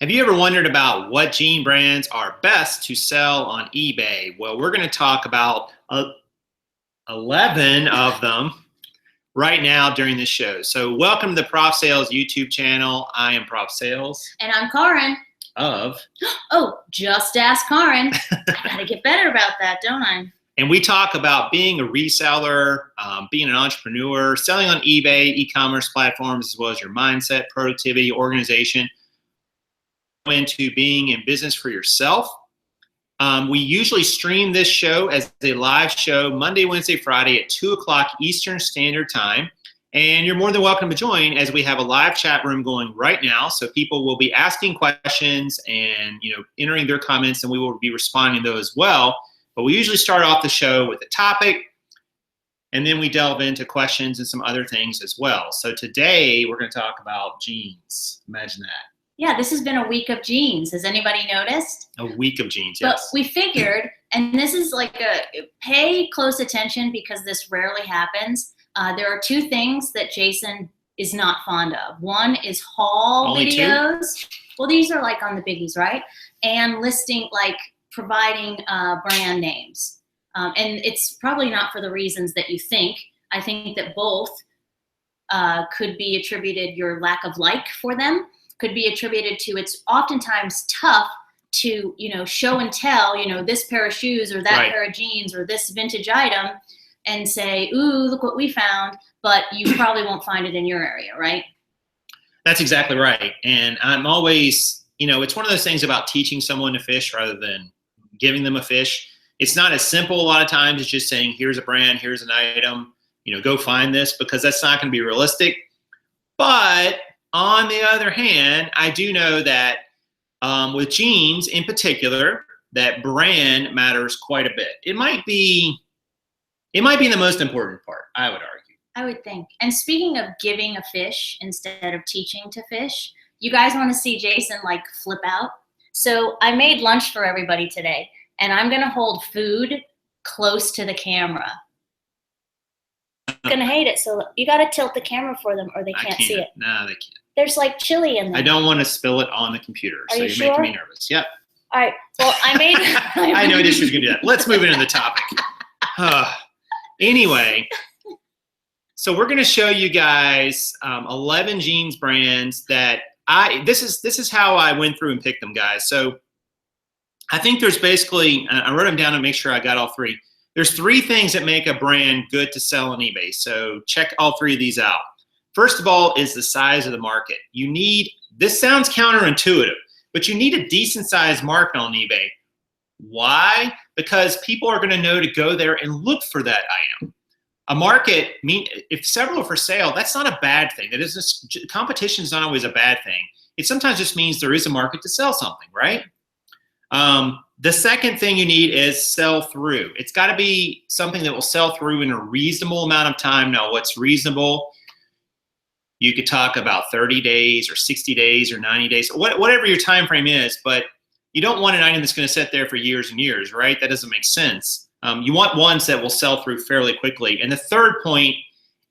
Have you ever wondered about what jean brands are best to sell on eBay? Well, we're going to talk about 11 of them right now during this show. So welcome to the Prof Sales YouTube channel. I am Prof Sales. And I'm Kaaren. Of? Oh, just ask Kaaren. I gotta get better about that, don't I? And we talk about being a reseller, being an entrepreneur, selling on eBay, e-commerce platforms, as well as your mindset, productivity, organization, into being in business for yourself. We usually stream this show as a live show Monday, Wednesday, Friday at 2 o'clock Eastern Standard Time. And you're more than welcome to join as we have a live chat room going right now. So people will be asking questions and entering their comments, and we will be responding to those as well. But we usually start off the show with a topic, and then we delve into questions and some other things as well. So today we're going to talk about jeans. Imagine that. Yeah, this has been a week of jeans. Has anybody noticed? A week of jeans, yes. But we figured, and this is like pay close attention because this rarely happens. There are two things that Jason is not fond of. One is haul Only videos. Two? Well, these are like on the biggies, right? And providing brand names. And it's probably not for the reasons that you think. I think that both could be attributed, your lack of like for them, could be attributed to it's oftentimes tough to, show and tell, this pair of shoes or that right. pair of jeans or this vintage item and say, ooh, look what we found, but you probably won't find it in your area, right? That's exactly right. And I'm always, it's one of those things about teaching someone to fish rather than giving them a fish. It's not as simple a lot of times as just saying, here's a brand, here's an item, go find this, because that's not going to be realistic. But on the other hand, I do know that with jeans in particular, that brand matters quite a bit. It might be the most important part, I would argue. I would think. And speaking of giving a fish instead of teaching to fish, you guys want to see Jason flip out? So I made lunch for everybody today, and I'm going to hold food close to the camera. Going to hate it, so you got to tilt the camera for them or they can't see it. No, they can't. There's chili in there. I don't want to spill it on the computer, so you're sure? making me nervous. Yep. All right, well, I made... I know this was going to do that. Let's move into the topic. Anyway, so we're going to show you guys 11 jeans brands that this is how I went through and picked them, guys. So I think there's basically, I wrote them down to make sure I got all three. There's three things that make a brand good to sell on eBay. So check all three of these out. First of all is the size of the market. This sounds counterintuitive, but you need a decent sized market on eBay. Why? Because people are going to know to go there and look for that item. A market, if several are for sale, that's not a bad thing. Competition is not always a bad thing. It sometimes just means there is a market to sell something, right? The second thing you need is sell through. It's got to be something that will sell through in a reasonable amount of time. Now, what's reasonable? You could talk about 30 days or 60 days or 90 days, whatever your time frame is, but you don't want an item that's going to sit there for years and years, right? That doesn't make sense. You want ones that will sell through fairly quickly. And the third point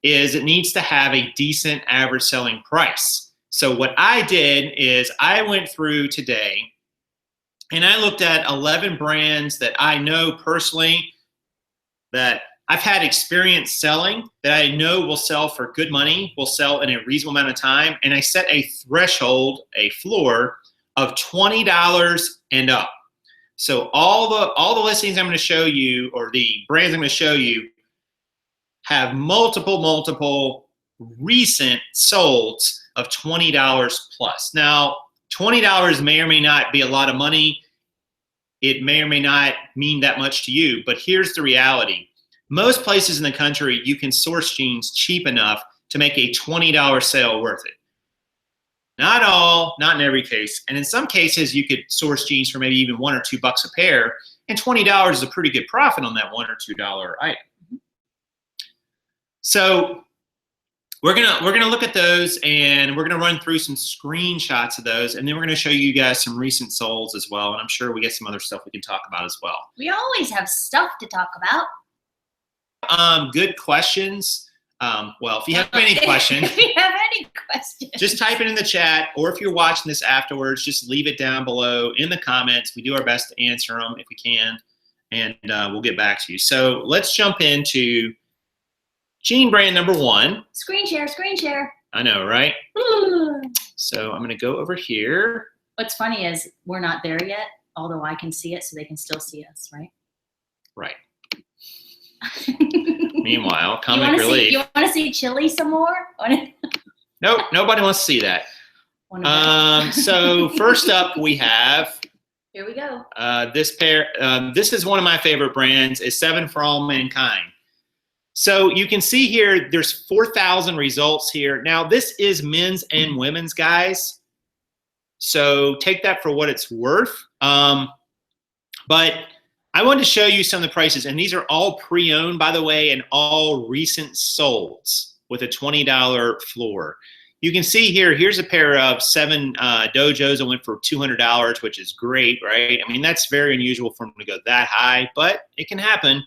is it needs to have a decent average selling price. So what I did is I went through today and I looked at 11 brands that I know personally that I've had experience selling, that I know will sell for good money, will sell in a reasonable amount of time. And I set a threshold, a floor of $20 and up. So all the listings I'm going to show you, or the brands I'm going to show you, have multiple recent solds of $20 plus. Now, $20 may or may not be a lot of money. It may or may not mean that much to you, but here's the reality. Most places in the country, you can source jeans cheap enough to make a $20 sale worth it. Not all, not in every case. And in some cases, you could source jeans for maybe even $1 or $2 a pair, and $20 is a pretty good profit on that $1 or $2 item. So we're gonna look at those, and we're gonna run through some screenshots of those, and then we're gonna show you guys some recent solds as well. And I'm sure we get some other stuff we can talk about as well. We always have stuff to talk about. Good questions. Well, if you have any questions, if you have any questions, just type it in the chat, or if you're watching this afterwards, just leave it down below in the comments. We do our best to answer them if we can, and we'll get back to you. So let's jump into jean brand number 1. Screen share. I know, right? So I'm going to go over here. What's funny is we're not there yet, although I can see it, so they can still see us, right? Right. Meanwhile, comic relief. You want to see Chili some more? Nope, nobody wants to see that. So first up, we have. Here we go. This pair. This is one of my favorite brands. Is 7 for All Mankind. So you can see here, there's 4,000 results here. Now this is men's and women's, guys. So take that for what it's worth. But I wanted to show you some of the prices, and these are all pre-owned, by the way, and all recent solds with a $20 floor. You can see here, here's a pair of 7 dojos that went for $200, which is great, right? I mean, that's very unusual for them to go that high, but it can happen.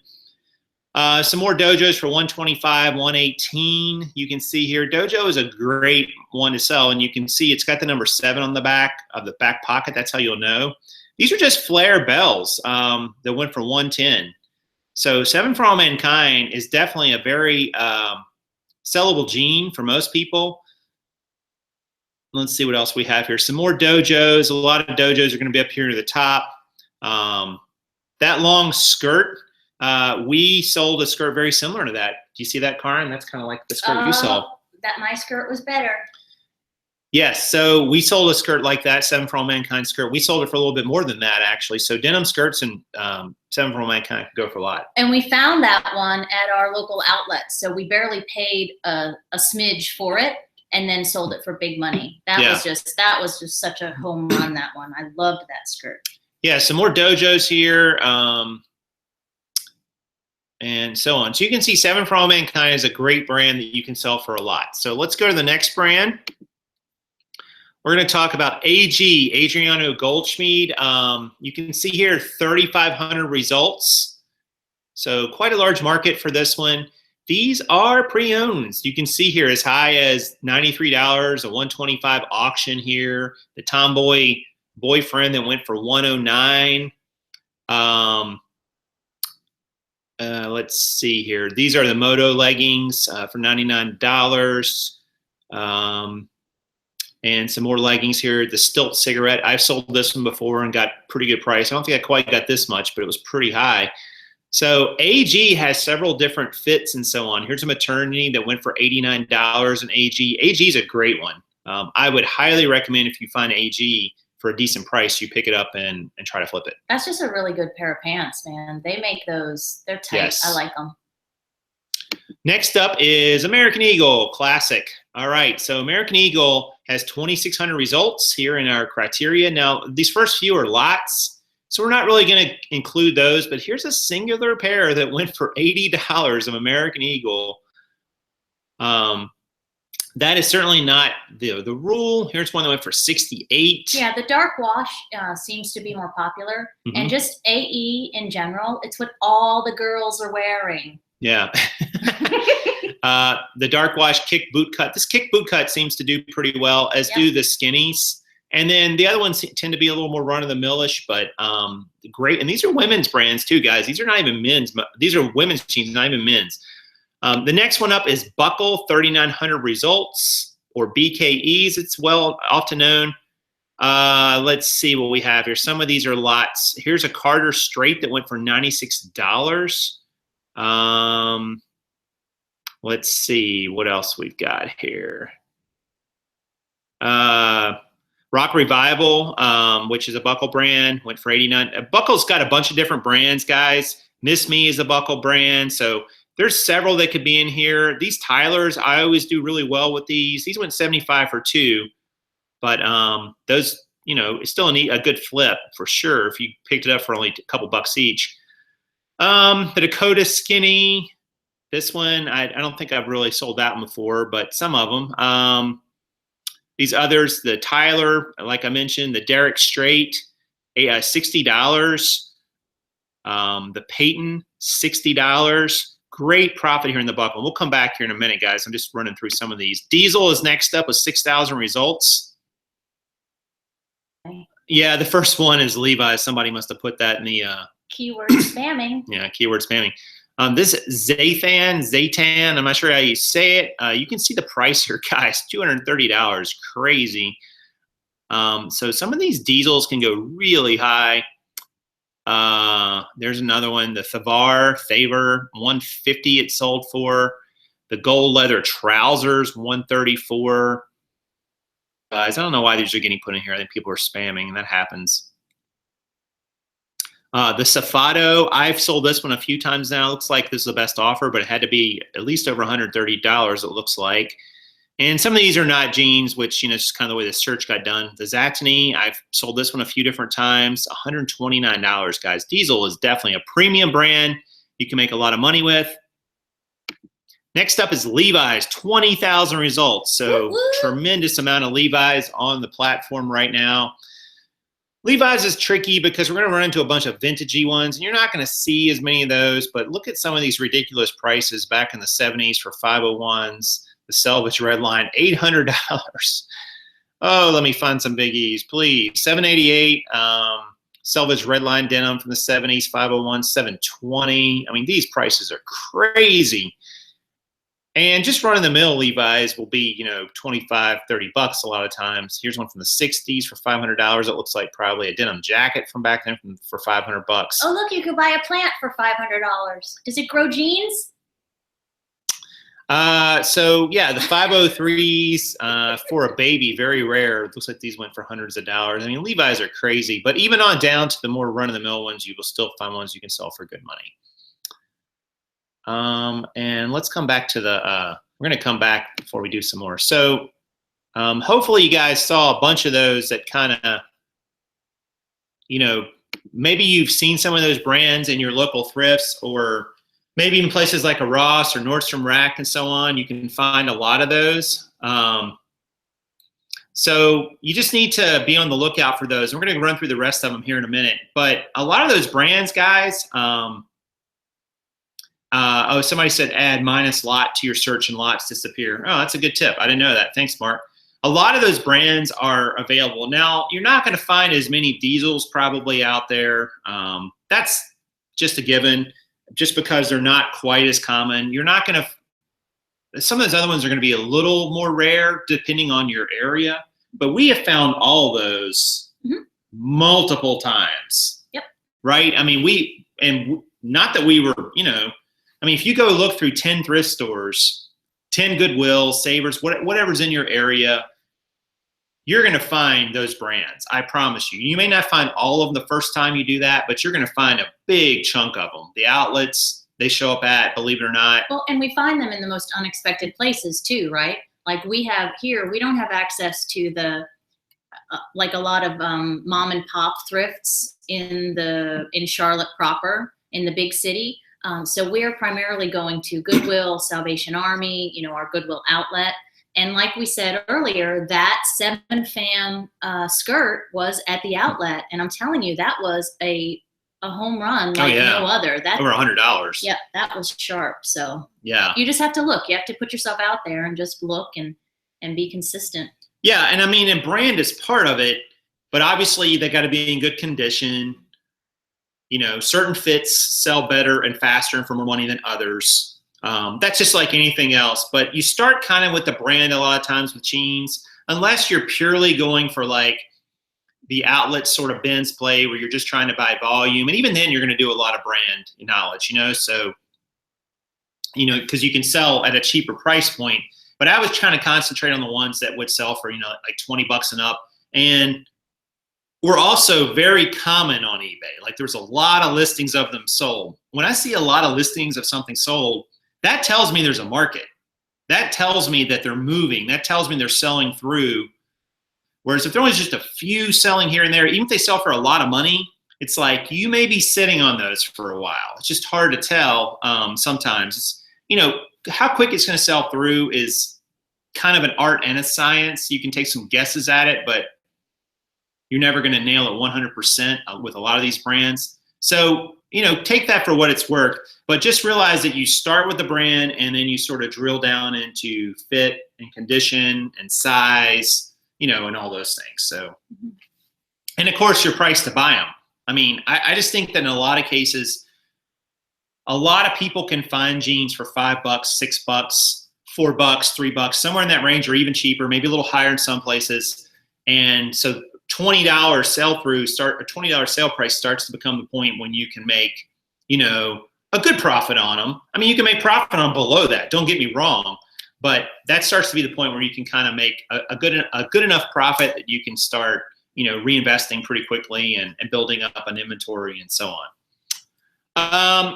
Some more dojos for $125, $118. You can see here, dojo is a great one to sell, and you can see it's got the number 7 on the back of the back pocket. That's how you'll know. These are just flare bells that went for $110. So 7 for All Mankind is definitely a very sellable jean for most people. Let's see what else we have here. Some more dojos. A lot of dojos are going to be up here to the top. That long skirt, we sold a skirt very similar to that. Do you see that, Kaaren? That's kind of like the skirt you sold. That my skirt was better. Yes, so we sold a skirt like that, 7 for All Mankind skirt. We sold it for a little bit more than that, actually. So denim skirts and 7 for All Mankind could go for a lot. And we found that one at our local outlet. So we barely paid a smidge for it and then sold it for big money. That was just such a home run, that one. I loved that skirt. Yeah, some more dojos here. And so on. So you can see 7 for All Mankind is a great brand that you can sell for a lot. So let's go to the next brand. We're going to talk about AG, Adriano Goldschmied. You can see here 3,500 results. So quite a large market for this one. These are pre-owned. You can see here as high as $93, a $125 auction here. The Tomboy Boyfriend that went for $109. Let's see here. These are the Moto leggings for $99. And some more leggings here. The Stilt cigarette. I've sold this one before and got pretty good price. I don't think I quite got this much, but it was pretty high. So AG has several different fits and so on. Here's a maternity that went for $89 in AG. AG is a great one. I would highly recommend if you find AG for a decent price, you pick it up and try to flip it. That's just a really good pair of pants, man. They make those, they're tight. Yes. I like them. Next up is American Eagle Classic. All right, so American Eagle has 2,600 results here in our criteria. Now, these first few are lots, so we're not really going to include those, but here's a singular pair that went for $80 of American Eagle. That is certainly not the rule. Here's one that went for $68. Yeah, the dark wash seems to be more popular. Mm-hmm. And just AE in general, it's what all the girls are wearing. Yeah. The dark wash kick boot cut. This kick boot cut seems to do pretty well, as do the skinnies. And then the other ones tend to be a little more run-of-the-mill-ish, but great. And these are women's brands too, guys. These are not even men's. These are women's jeans, not even men's. The next one up is Buckle 3,900 results, or BKEs. It's well often known. Let's see what we have here. Some of these are lots. Here's a Carter straight that went for $96. Let's see what else we've got here. Rock Revival, which is a Buckle brand, went for $89. Buckle's got a bunch of different brands, guys. Miss Me is a Buckle brand. So there's several that could be in here. These Tylers, I always do really well with these. These went $75 for 2, but those, you know, it's still a good flip for sure if you picked it up for only a couple bucks each. The Dakota Skinny, this one, I don't think I've really sold that one before, but some of them. These others, the Tyler, like I mentioned, the Derek Straight, $60. The Peyton, $60. great profit here in the buckle. We'll come back here in a minute, guys. I'm just running through some of these. Diesel is next up with 6,000 results. Okay. Yeah, the first one is Levi's. Somebody must have put that in the keyword spamming. Yeah, keyword spamming. This Zaytan, I'm not sure how you say it. You can see the price here, guys, $230, crazy. So some of these diesels can go really high. There's another one, the Favor, 150 it sold for. The gold leather trousers, 134. Guys, I don't know why these are getting put in here. I think people are spamming, and that happens. The Safado, I've sold this one a few times now. It looks like this is the best offer, but it had to be at least over $130, it looks like. And some of these are not jeans, which, you know, just kind of the way the search got done. The Zatini, I've sold this one a few different times, $129, guys. Diesel is definitely a premium brand you can make a lot of money with. Next up is Levi's, 20,000 results. So tremendous amount of Levi's on the platform right now. Levi's is tricky because we're going to run into a bunch of vintagey ones, and you're not going to see as many of those, but look at some of these ridiculous prices back in the 70s for 501s. The Selvage Redline, $800. Oh, let me find some biggies, please. $788. Selvage Redline denim from the 70s, 501, $720. I mean, these prices are crazy. And just run-of-the-mill Levi's will be, you know, 25, 30 bucks a lot of times. Here's one from the 60s for $500. It looks like probably a denim jacket from back then for 500 bucks. Oh, look, you could buy a plant for $500. Does it grow jeans? So yeah, the 503s for a baby, very rare. It looks like these went for hundreds of dollars. I mean, Levi's are crazy, but even on down to the more run-of-the-mill ones, you will still find ones you can sell for good money. And let's come back to the, we're going to come back before we do some more. So, hopefully you guys saw a bunch of those that kind of, you know, maybe you've seen some of those brands in your local thrifts, or maybe in places like a Ross or Nordstrom Rack and so on. You can find a lot of those. So you just need to be on the lookout for those. We're going to run through the rest of them here in a minute. But a lot of those brands, guys, oh, somebody said add minus lot to your search and lots disappear. Oh, that's a good tip. I didn't know that. Thanks, Mark. A lot of those brands are available. Now, you're not going to find as many diesels probably out there. That's just a given, just because they're not quite as common. You're not going to, some of those other ones are going to be a little more rare depending on your area. But we have found all those multiple times. Yep. Right? I mean, not that we were, you know, I mean, if you go look through 10 thrift stores, 10 Goodwill, Savers, whatever's in your area, you're going to find those brands. I promise you. You may not find all of them the first time you do that, but you're going to find a big chunk of them. The outlets they show up at, believe it or not. Well, and we find them in the most unexpected places too, right? Like we have here, we don't have access to the, like a lot of mom and pop thrifts in Charlotte proper, in the big city. So we're primarily going to Goodwill, Salvation Army, you know, our Goodwill outlet. And like we said earlier, that 7-fam skirt was at the outlet. And I'm telling you, that was a home run like no other. That, over $100. Yeah, that was sharp. So yeah, you just have to look. You have to put yourself out there and just look and be consistent. Yeah, and I mean, and brand is part of it, but obviously they got to be in good condition. You know, certain fits sell better and faster and for more money than others. That's just like anything else. But you start kind of with the brand a lot of times with jeans, unless you're purely going for like the outlet sort of Ben's play where you're just trying to buy volume. And even then you're going to do a lot of brand knowledge, you know, so, you know, because you can sell at a cheaper price point. But I was trying to concentrate on the ones that would sell for, you know, like 20 bucks and up. And we're also very common on eBay. Like there's a lot of listings of them sold. When I see a lot of listings of something sold, that tells me there's a market. That tells me that they're moving. That tells me they're selling through. Whereas if there was just a few selling here and there, even if they sell for a lot of money, it's like you may be sitting on those for a while. It's just hard to tell sometimes. It's, you know, how quick it's going to sell through is kind of an art and a science. You can take some guesses at it, but you're never going to nail it 100% with a lot of these brands. So take that for what it's worth, but just realize that you start with the brand and then you sort of drill down into fit and condition and size, and all those things. So, and of course your price to buy them. I mean, I just think that in a lot of cases, a lot of people can find jeans for $5, $6, $4, $3, somewhere in that range, or even cheaper, maybe a little higher in some places. And so $20 sell-through a $20 sale price starts to become the point when you can make, a good profit on them. I mean, you can make profit on below that. Don't get me wrong, but that starts to be the point where you can kind of make a good enough profit that you can start, reinvesting pretty quickly and building up an inventory and so on.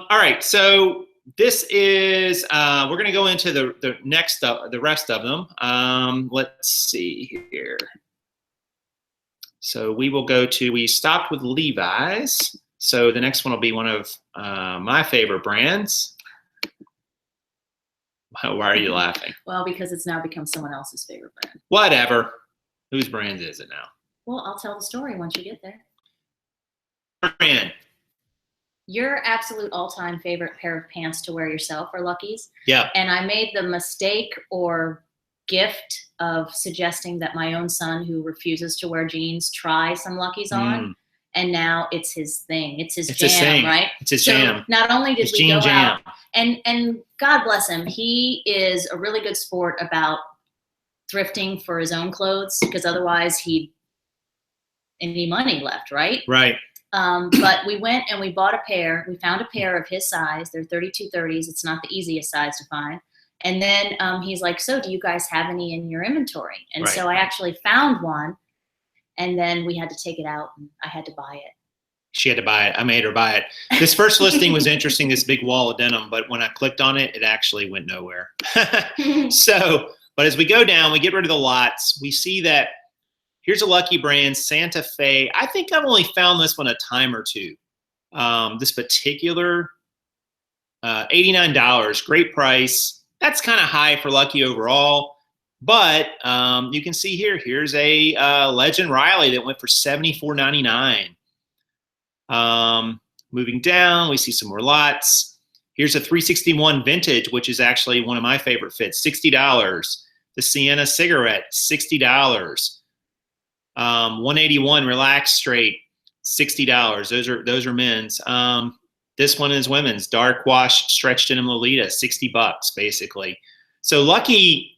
All right, so this is we're going to go into the rest of them. Let's see here. So we will we stopped with Levi's. So the next one will be one of my favorite brands. Why are you laughing? Well, because it's now become someone else's favorite brand. Whatever. Whose brand is it now? Well, I'll tell the story once you get there. Brand. Your absolute all-time favorite pair of pants to wear yourself are Lucky's. Yeah. And I made the mistake or gift of suggesting that my own son, who refuses to wear jeans, try some Lucky's on. And now it's his thing. It's his jam, right? It's his jam. Not only did we go jam. out, and God bless him, he is a really good sport about thrifting for his own clothes, because otherwise he'd any money left, right? Right. But we went and we bought a pair. We found a pair of his size. They're 3230s. It's not the easiest size to find. And then he's like, so do you guys have any in your inventory? And so I actually found one. And then we had to take it out and I had to buy it. She had to buy it. I made her buy it. This first listing was interesting, this big wall of denim, but when I clicked on it, it actually went nowhere. So, but as we go down, we get rid of the lots. We see that here's a Lucky brand, Santa Fe. I think I've only found this one a time or two. This particular $89, great price. That's kind of high for Lucky overall. But you can see here's a Legend Riley that went for $74.99. Moving down, we see some more lots. Here's a 361 vintage, which is actually one of my favorite fits, $60. The Sienna cigarette, $60. 181 relaxed straight, $60. Those are men's. This one is women's, dark wash stretched denim Lolita, $60 basically. So Lucky.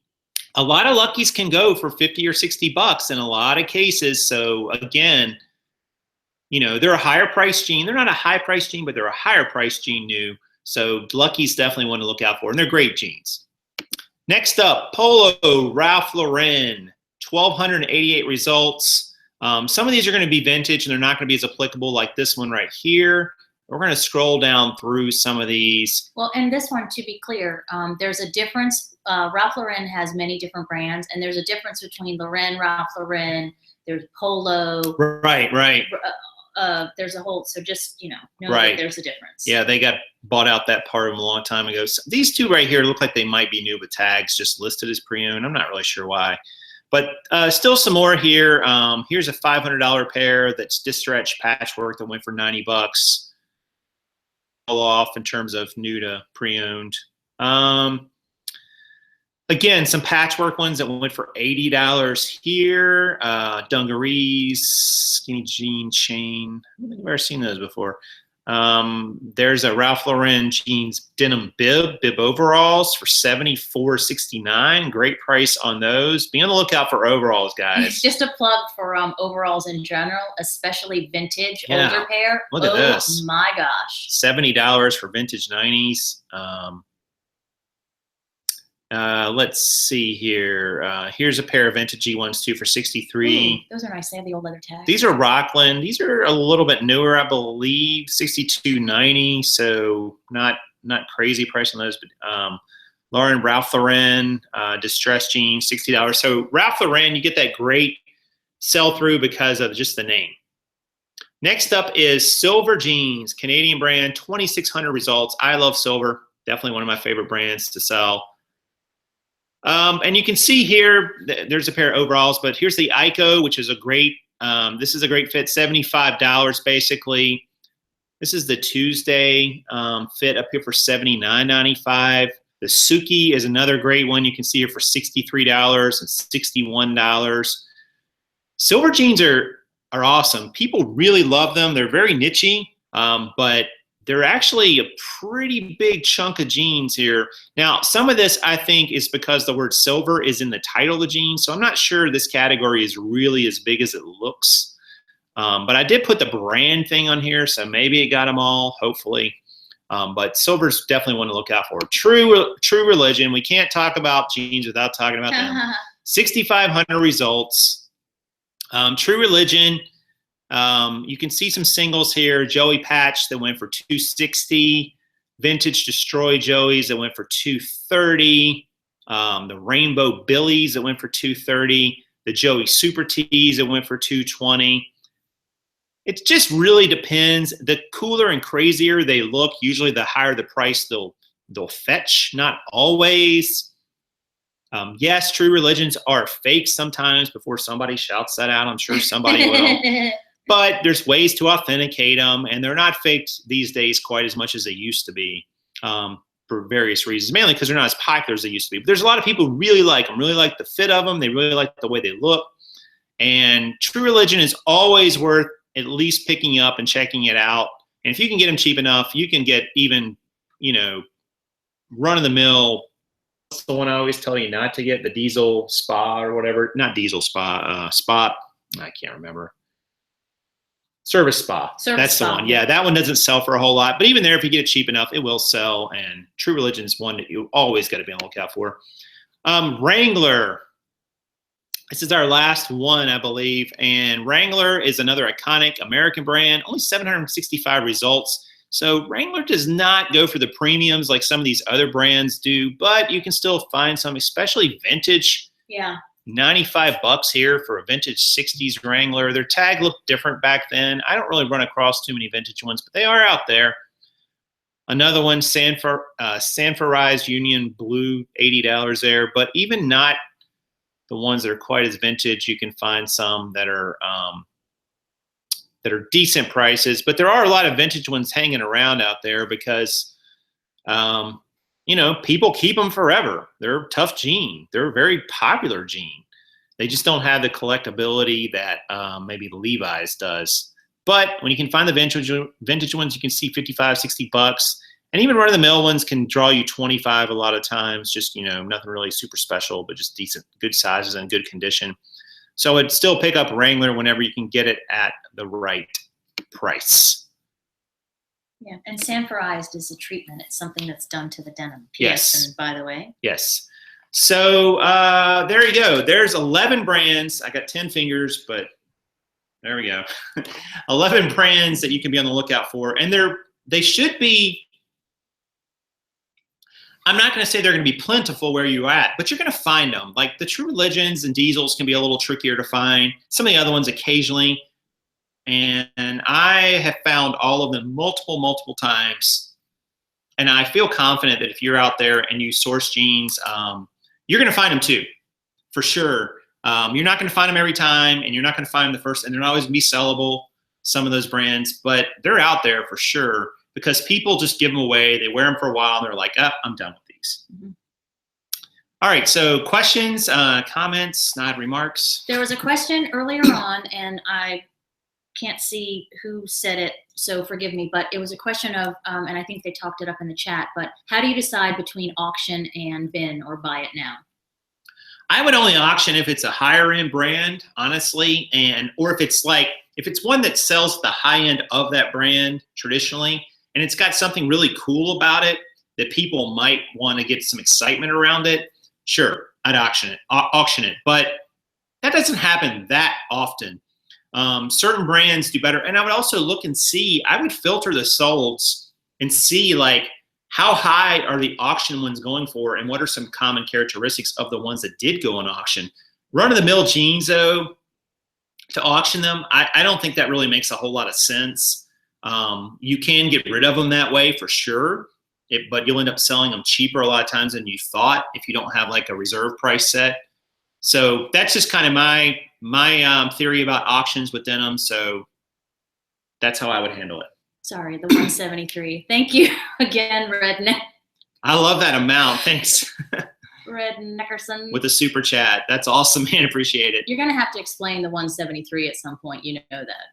A lot of Lucky's can go for 50 or 60 bucks in a lot of cases. So again, they're a higher price jean. They're not a high price jean, but they're a higher price jean new. So Lucky's definitely one to look out for, and they're great jeans. Next up, Polo Ralph Lauren, 1,288 results. Some of these are going to be vintage, and they're not going to be as applicable like this one right here. We're going to scroll down through some of these. Well, and this one, to be clear, there's a difference. Ralph Lauren has many different brands, and there's a difference between Lauren, Ralph Lauren, there's Polo. Right. There's a whole, so just, know that there's a difference. Yeah, they got bought out that part of them a long time ago. So these two right here look like they might be new with tags just listed as pre-owned. I'm not really sure why. But still some more here. Here's a $500 pair that's distressed patchwork that went for 90 bucks. Off in terms of new to pre-owned. Again, some patchwork ones that went for $80 here. Dungarees, skinny jean chain. I've never seen those before. There's a Ralph Lauren jeans denim bib overalls for $74.69. Great price on those. Be on the lookout for overalls, guys. Just a plug for overalls in general, especially vintage older pair. Look at this. Oh my gosh. $70 for vintage 90s. Let's see here. Here's a pair of vintage ones too for $63. Those are nice. They have the old leather tag. These are Rockland. These are a little bit newer, I believe. $62.90. So not crazy price on those. But Ralph Lauren distressed jeans, $60. So Ralph Lauren, you get that great sell through because of just the name. Next up is Silver Jeans, Canadian brand, 2,600 results. I love Silver. Definitely one of my favorite brands to sell. And you can see here, there's a pair of overalls, but here's the Ico, which is a great, this is a great fit, $75 basically. This is the Tuesday fit up here for $79.95. The Suki is another great one. You can see here for $63 and $61. Silver jeans are awesome. People really love them. They're very nichey, but they're actually a pretty big chunk of jeans here. Now, some of this I think is because the word silver is in the title of the jeans, so I'm not sure this category is really as big as it looks. But I did put the brand thing on here, so maybe it got them all, hopefully. But silver's definitely one to look out for. True Religion. We can't talk about jeans without talking about them. 6,500 results. True Religion. You can see some singles here. Joey Patch that went for $260. Vintage Destroy Joeys that went for $230. The Rainbow Billies that went for $230. The Joey Super Tees that went for $220. It just really depends. The cooler and crazier they look, usually the higher the price they'll fetch. Not always. Yes, True Religions are fake sometimes before somebody shouts that out. I'm sure somebody will. But there's ways to authenticate them, and they're not faked these days quite as much as they used to be for various reasons, mainly because they're not as popular as they used to be. But there's a lot of people who really like them, really like the fit of them. They really like the way they look. And True Religion is always worth at least picking up and checking it out. And if you can get them cheap enough, you can get even, run-of-the-mill. What's the one I always tell you not to get? The Diesel Spa or whatever. Not Diesel Spa, Spot. I can't remember. Service Spa. That's the one. Yeah, that one doesn't sell for a whole lot. But even there, if you get it cheap enough, it will sell. And True Religion is one that you always got to be on the lookout for. Wrangler. This is our last one, I believe. And Wrangler is another iconic American brand. Only 765 results. So Wrangler does not go for the premiums like some of these other brands do. But you can still find some, especially vintage. Yeah. $95 here for a vintage 60s Wrangler. Their tag looked different back then. I don't really run across too many vintage ones, but they are out there. Another one, Sanforized Union Blue, $80 there. But even not the ones that are quite as vintage, you can find some that are decent prices. But there are a lot of vintage ones hanging around out there because people keep them forever. They're a tough jean. They're a very popular jean. They just don't have the collectability that maybe Levi's does. But when you can find the vintage ones, you can see $55, $60. And even run-of-the-mill ones can draw you $25 a lot of times. Just, nothing really super special, but just decent, good sizes and good condition. So I'd still pick up Wrangler whenever you can get it at the right price. Yeah, and Sanforized is a treatment. It's something that's done to the denim. Yes. And by the way. Yes. So there you go. There's 11 brands. I got 10 fingers, but there we go. 11 brands that you can be on the lookout for. And they should be, I'm not going to say they're going to be plentiful where you're at, but you're going to find them. Like the True Religions and Diesels can be a little trickier to find. Some of the other ones occasionally. And I have found all of them multiple times. And I feel confident that if you're out there and you source jeans, you're going to find them too, for sure. You're not going to find them every time, and you're not going to find them the first, and they're not always going to be sellable, some of those brands, but they're out there for sure because people just give them away. They wear them for a while, and they're like, I'm done with these. Mm-hmm. All right, so questions, comments, not remarks? There was a question earlier on, and I can't see who said it, so forgive me, but it was a question of, and I think they talked it up in the chat, but how do you decide between auction and bin or buy it now? I would only auction if it's a higher end brand, honestly, or if it's one that sells the high end of that brand traditionally, and it's got something really cool about it that people might want to get some excitement around it. Sure, I'd auction it, but that doesn't happen that often. Certain brands do better, and I would also look and see. I would filter the solds and see like how high are the auction ones going for, and what are some common characteristics of the ones that did go on auction. Run-of-the-mill jeans, though, to auction them, I don't think that really makes a whole lot of sense. You can get rid of them that way for sure, but you'll end up selling them cheaper a lot of times than you thought if you don't have like a reserve price set. So that's just kind of my theory about auctions with denim. So that's how I would handle it. Sorry, the 173. Thank you again, Redneck. I love that amount. Thanks. Redneckerson. With a super chat. That's awesome, man. Appreciate it. You're going to have to explain the 173 at some point. You know that.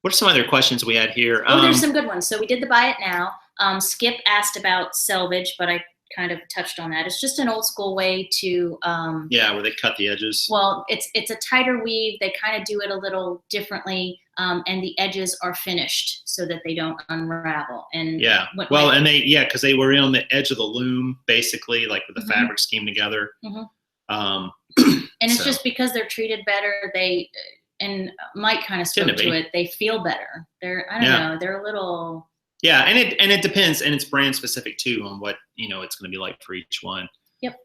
What are some other questions we had here? Oh, there's some good ones. So we did the buy it now. Skip asked about selvage, but I kind of touched on that. It's just an old school way to yeah, where they cut the edges. Well, it's a tighter weave. They kind of do it a little differently, and the edges are finished so that they don't unravel. And yeah, well, and because they were on the edge of the loom, basically, like with the fabrics came together. And it's just because they're treated better. They and Mike kind of spoke to it. They feel better. I don't know. They're a little. Yeah, and it depends, and it's brand specific too on what it's going to be like for each one. Yep.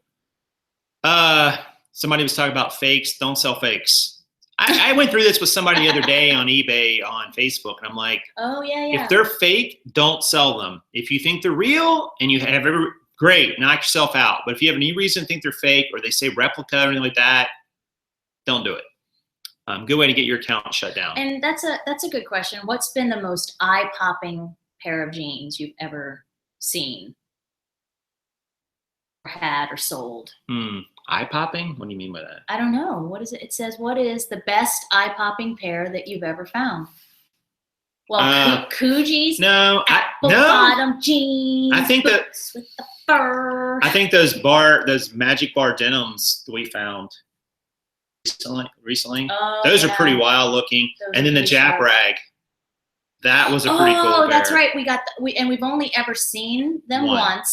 Somebody was talking about fakes. Don't sell fakes. I went through this with somebody the other day on eBay, on Facebook, and I'm like, oh yeah. If they're fake, don't sell them. If you think they're real and you have great, knock yourself out. But if you have any reason to think they're fake or they say replica or anything like that, don't do it. Good way to get your account shut down. And that's a good question. What's been the most eye-popping pair of jeans you've ever seen, or had, or sold? Eye-popping? What do you mean by that? I don't know. What is it? It says, what is the best eye-popping pair that you've ever found? Well, Coogie's apple bottom jeans. I think that with the fur. I think those magic bar denims we found recently. Those are pretty wild looking. And then the Jap rag. That was a pretty cool pair. Oh, that's right. And we've only ever seen them once.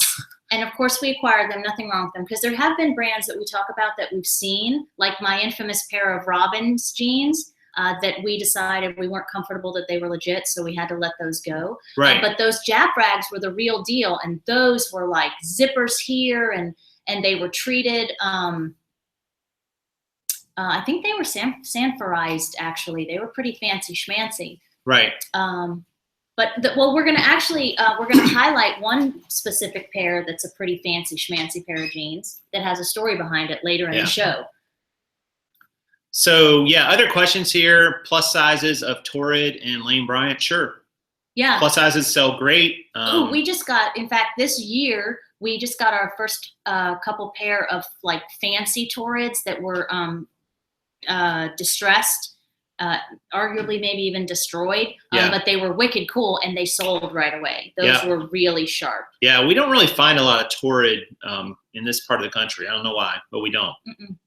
And of course we acquired them, nothing wrong with them. Because there have been brands that we talk about that we've seen, like my infamous pair of Robin's jeans, that we decided we weren't comfortable that they were legit, so we had to let those go. Right. But those Jap rags were the real deal, and those were like zippers here, and they were treated, I think they were sanforized, actually. They were pretty fancy schmancy. Right. We're going to highlight one specific pair that's a pretty fancy schmancy pair of jeans that has a story behind it later in the show. So, other questions here. Plus sizes of Torrid and Lane Bryant. Sure. Yeah. Plus sizes sell great. We just got, in fact, this year, we just got our first couple pair of like fancy Torrids that were distressed, arguably maybe even destroyed, but they were wicked cool and they sold right away. Those were really sharp. Yeah, we don't really find a lot of Torrid in this part of the country. I don't know why, but we don't.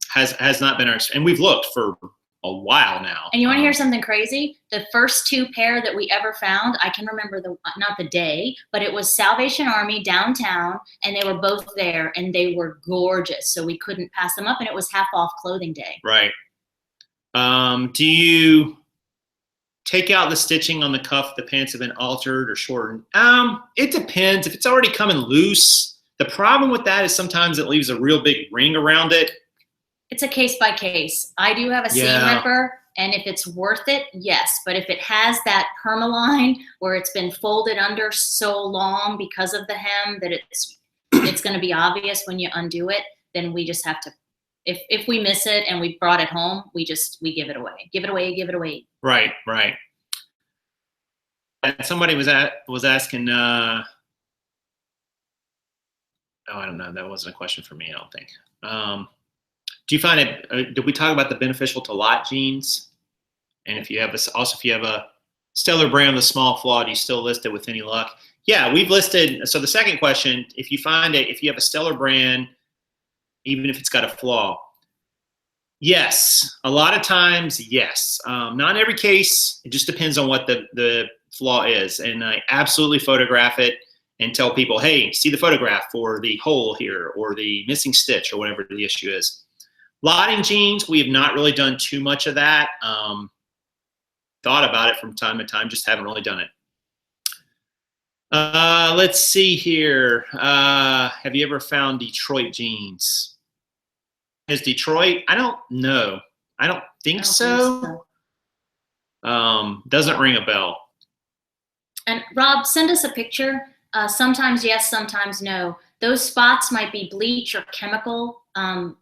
Has not been our, and we've looked for a while now. And you want to hear something crazy? The first two pair that we ever found, I can remember not the day, but it was Salvation Army downtown, and they were both there, and they were gorgeous. So we couldn't pass them up, and it was half off clothing day. Right. Do you take out the stitching on the cuff if the pants have been altered or shortened? It depends. If it's already coming loose, the problem with that is sometimes it leaves a real big ring around it. It's a case by case. I do have a seam ripper, and if it's worth it, yes. But if it has that permaline where it's been folded under so long because of the hem that it's going to be obvious when you undo it, then we just have to. If we miss it and we brought it home, we give it away. Give it away. Right. And somebody was asking. I don't know. That wasn't a question for me. I don't think. Do you find it? Did we talk about the beneficial to lot jeans? And if you have a stellar brand with a small flaw, do you still list it with any luck? Yeah, we've listed. So the second question: if you have a stellar brand, even if it's got a flaw, yes. A lot of times, yes. Not in every case. It just depends on what the flaw is. And I absolutely photograph it and tell people, hey, see the photograph for the hole here or the missing stitch or whatever the issue is. Lotting jeans, we have not really done too much of that. Thought about it from time to time, just haven't really done it. Let's see here. Have you ever found Detroit jeans? Is Detroit? I don't know. I don't think so. Doesn't ring a bell. And Rob, send us a picture. Sometimes yes, sometimes no. Those spots might be bleach or chemical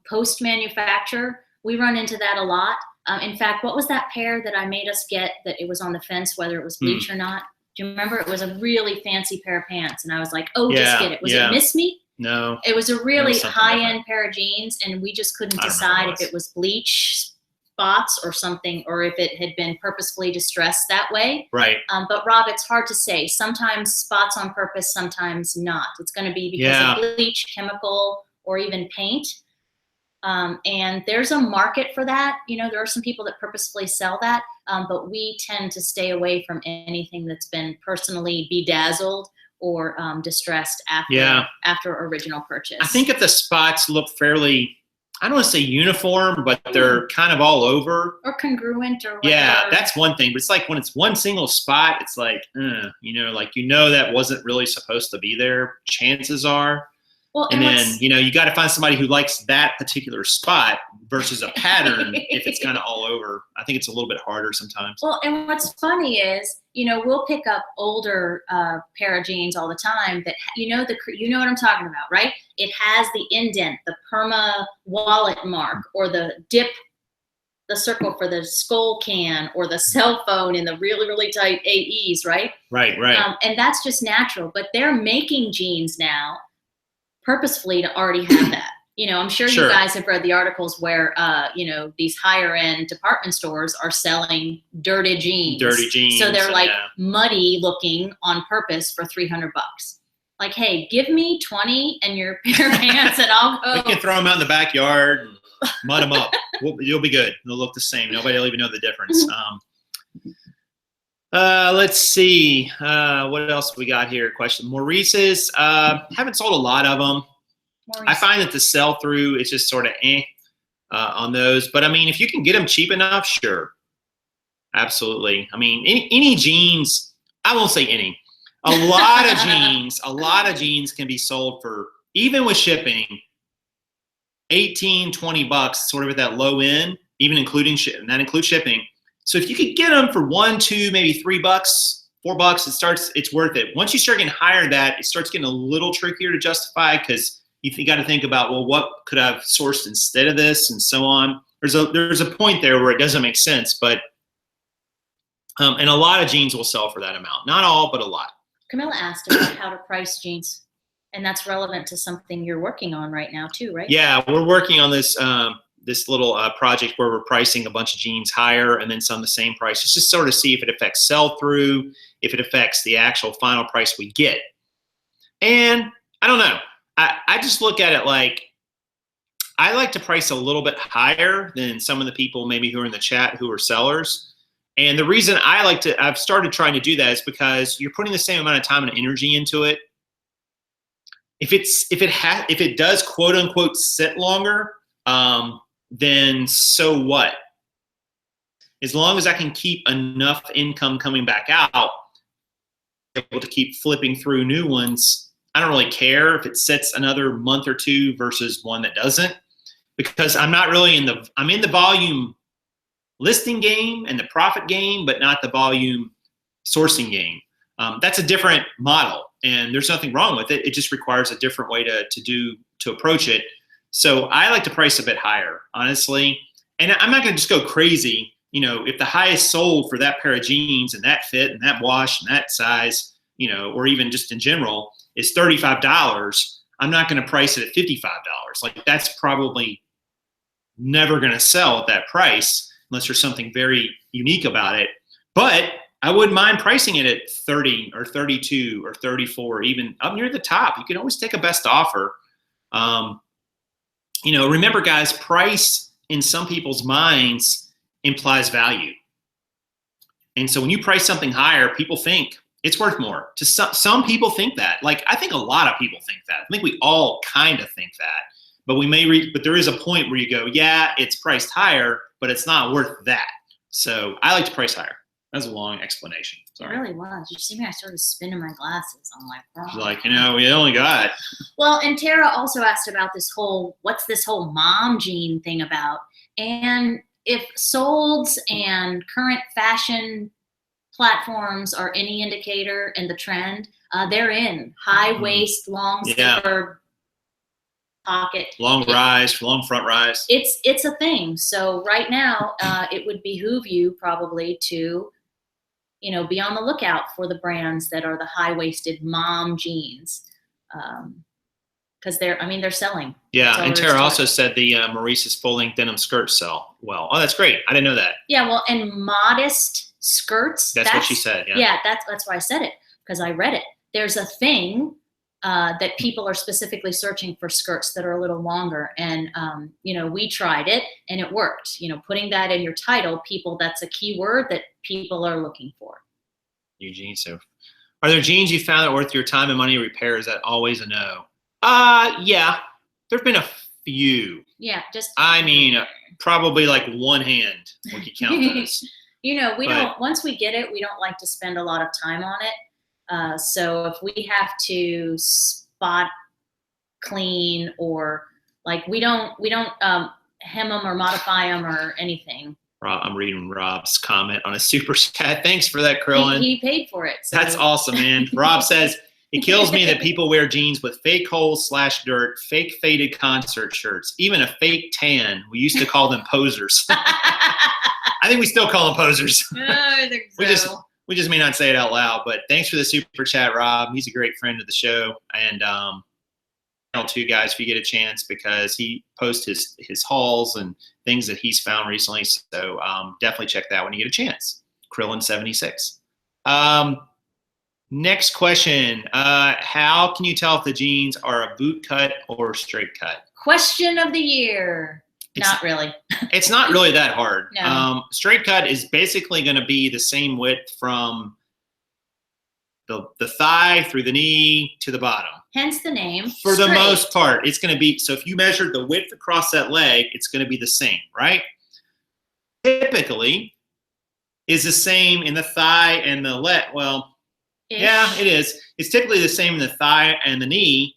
post-manufacture. We run into that a lot. In fact, what was that pair that I made us get that it was on the fence, whether it was bleach or not? Do you remember? It was a really fancy pair of pants. And I was like, oh, just get it. Was it Miss Me? No. It was a really high-end pair of jeans, and we just couldn't decide if it was bleach spots or something, or if it had been purposefully distressed that way. Right. But Rob, it's hard to say. Sometimes spots on purpose, sometimes not. It's going to be because of bleach, chemical, or even paint. And there's a market for that. You know, there are some people that purposefully sell that, but we tend to stay away from anything that's been personally bedazzled or distressed after original purchase. I think if the spots look fairly, I don't want to say uniform, but they're kind of all over. Or congruent or whatever. Yeah, that's one thing. But it's like when it's one single spot, it's like, that wasn't really supposed to be there, chances are. Well, and then, you got to find somebody who likes that particular spot versus a pattern if it's kind of all over. I think it's a little bit harder sometimes. Well, and what's funny is, we'll pick up older pair of jeans all the time that, you know what I'm talking about, right? It has the indent, the perma wallet mark, or the dip, the circle for the skull can, or the cell phone in the really, really tight AEs, right? Right. And that's just natural. But they're making jeans now purposefully to already have that. I'm sure you guys have read the articles where, these higher end department stores are selling dirty jeans. So they're like muddy looking on purpose for $300. Like, hey, give me 20 and your pair of pants and I'll go. We can throw them out in the backyard and mud them up. You'll be good. They'll look the same. Nobody will even know the difference. Let's see. What else we got here? Question. Maurice's. Haven't sold a lot of them. I find that the sell through is just sort of on those. But I mean, if you can get them cheap enough, sure. Absolutely. I mean, any jeans, I won't say any. A lot of jeans can be sold for, even with shipping, $18, $20, sort of at that low end, even including shipping. That includes shipping. So if you could get them for $1, $2, maybe $3, $4, it's worth it. Once you start getting higher than that, it starts getting a little trickier to justify because you got to think about, well, what could I have sourced instead of this, and so on. There's a point there where it doesn't make sense, but and a lot of jeans will sell for that amount. Not all, but a lot. Camilla asked about how to price jeans, and that's relevant to something you're working on right now too, right? Yeah, we're working on this this little project where we're pricing a bunch of jeans higher and then some the same price. It's just sort of see if it affects sell-through, if it affects the actual final price we get. And I don't know. I just look at it like I like to price a little bit higher than some of the people maybe who are in the chat who are sellers. And the reason I've started trying to do that is because you're putting the same amount of time and energy into it. If it does quote unquote sit longer, then so what? As long as I can keep enough income coming back out, able to keep flipping through new ones, I don't really care if it sits another month or two versus one that doesn't, because I'm not really I'm in the volume listing game and the profit game, but not the volume sourcing game. That's a different model, and there's nothing wrong with it. It just requires a different way to approach it. So I like to price a bit higher, honestly. And I'm not going to just go crazy. If the highest sold for that pair of jeans and that fit and that wash and that size, or even just in general is $35, I'm not going to price it at $55. Like, that's probably never going to sell at that price unless there's something very unique about it. But I wouldn't mind pricing it at 30 or 32 or 34, even up near the top. You can always take a best offer. Remember, guys, price in some people's minds implies value. And so when you price something higher, people think it's worth more. To some people think that. Like, I think a lot of people think that. I think we all kind of think that. But but there is a point where you go, yeah, it's priced higher, but it's not worth that. So I like to price higher. That's a long explanation. Sorry. It really was. You see me? I started spinning my glasses. I'm like, oh. Like, we only got. Well, and Tara also asked about what's this whole mom jean thing about? And if solds and current fashion platforms are any indicator in the trend, they're in high waist, long zipper pocket. Long rise, long front rise. It's a thing. So right now, it would behoove you probably to, be on the lookout for the brands that are the high-waisted mom jeans, because they're selling. Yeah, and Tara also said the Maurice's full-length denim skirts sell well. Oh, that's great. I didn't know that. Yeah, well, and modest skirts. That's what she said. Yeah. Yeah, that's why I said it, because I read it. There's a thing that people are specifically searching for skirts that are a little longer, and we tried it and it worked. Putting that in your title, that's a keyword that people are looking for. Eugene, so are there jeans you found that are worth your time and money to repair? Is that always a no? Yeah, there've been a few. Yeah, probably like one hand when you count those. Once we get it, we don't like to spend a lot of time on it. So if we have to spot clean, or we don't hem them or modify them or anything. I'm reading Rob's comment on a super chat. Thanks for that, Krillin. He paid for it. So. That's awesome, man. Rob says, it kills me that people wear jeans with fake holes / dirt, fake faded concert shirts, even a fake tan. We used to call them posers. I think we still call them posers. I think so. We just may not say it out loud, but thanks for the super chat, Rob. He's a great friend of the show. And too, guys, if you get a chance, because he posts his hauls and things that he's found recently. So definitely check that when you get a chance. Krillin76. Next question. How can you tell if the jeans are a boot cut or straight cut? Question of the year. Not really. It's not really that hard. No. Straight cut is basically going to be the same width from the thigh through the knee to the bottom. Hence the name. For the most part, it's going to be, so if you measure the width across that leg, it's going to be the same, right? Typically is the same in the thigh and the leg. Well, yeah, it is. It's typically the same in the thigh and the knee,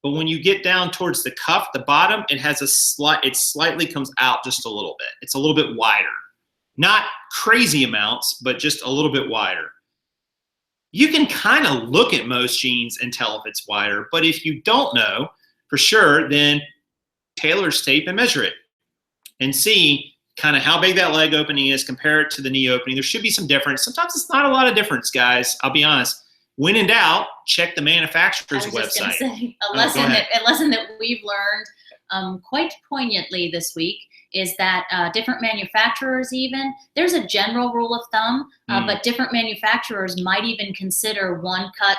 but when you get down towards the cuff, the bottom, it has it slightly comes out just a little bit. It's a little bit wider. Not crazy amounts, but just a little bit wider. You can kind of look at most jeans and tell if it's wider, but if you don't know for sure, then tailor's tape and measure it and see kind of how big that leg opening is, compare it to the knee opening. There should be some difference. Sometimes it's not a lot of difference, guys. I'll be honest. When in doubt, check the manufacturer's website. Say, a lesson that we've learned quite poignantly this week is that different manufacturers there's a general rule of thumb, but different manufacturers might even consider one cut